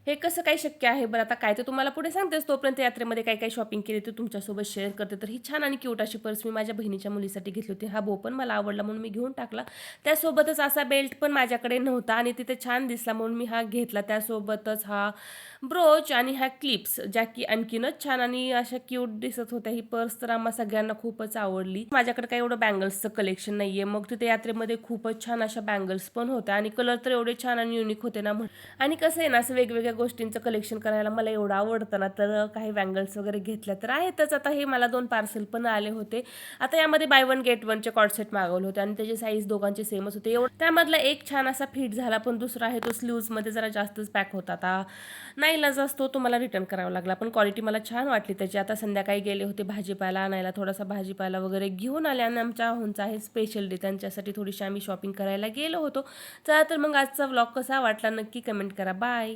हे कसं काय शक्य आहे बरं? आता काय ते तुम्हाला पुढे सांगतेच. तोपर्यंत यात्रेमध्ये काय-काय शॉपिंग केली ते तुमच्यासोबत शेअर करते. तर ही छान आणि क्यूट अशी पर्स मी माझ्या बहिणीच्या मुलीसाठी घेतली होती. हा बो पण मला आवडला म्हणून मी घेऊन टाकला. त्यासोबतच असा बेल्ट पण माझ्याकडे नव्हता आणि तिथे छान दिसला म्हणून मी हा घेतला. त्यासोबतच हा ब्रोच आणि ह्या क्लिप्स ज्या की आणखीनच छान आणि अशा क्यूट दिसत होत्या. ही पर्स तर आम्हा सगळ्यांना खूपच आवडली. माझ्याकडे काही एवढं बँगल्सचं कलेक्शन नाहीये. मग तिथे यात्रेमध्ये खूपच छान अशा बँगल्स पण होत्या आणि कलर तर एवढे छान आणि युनिक होते ना आणि कसं आहे ना, असं वेगवेगळ्या गोष्टींचं कलेक्शन करायला मला एवढं आवडतं ना, तर काही बँगल्स वगैरे घेतल्या तर आहेतच. आता हे मला 2 पार्सल पण आले होते. आता यामध्ये बाय वन गेट वनचे कॉर्ड सेट मागवले होते आणि त्याची साईज दोघांची सेमच होती. त्यामधला एक छान असा फिट झाला, पण दुसरा आहे तो स्लीव्हजमध्ये जरा जास्तच पॅक होता. आता नाईलाज असतो तो मला रिटर्न करावा लागला. पण क्वालिटी मला छान वाटली त्याची. आता संध्याकाळी गेले होते भाजीपाला आणायला, थोडासा भाजीपाला वगैरे घेऊन आले आणि आमच्या आहोंचा आहे स्पेशल डे, त्यांच्यासाठी थोडीशी आम्ही शॉपिंग करायला गेलो होतो. चला तर मग आजचा व्लॉग कसा वाटला नक्की कमेंट करा. बाय.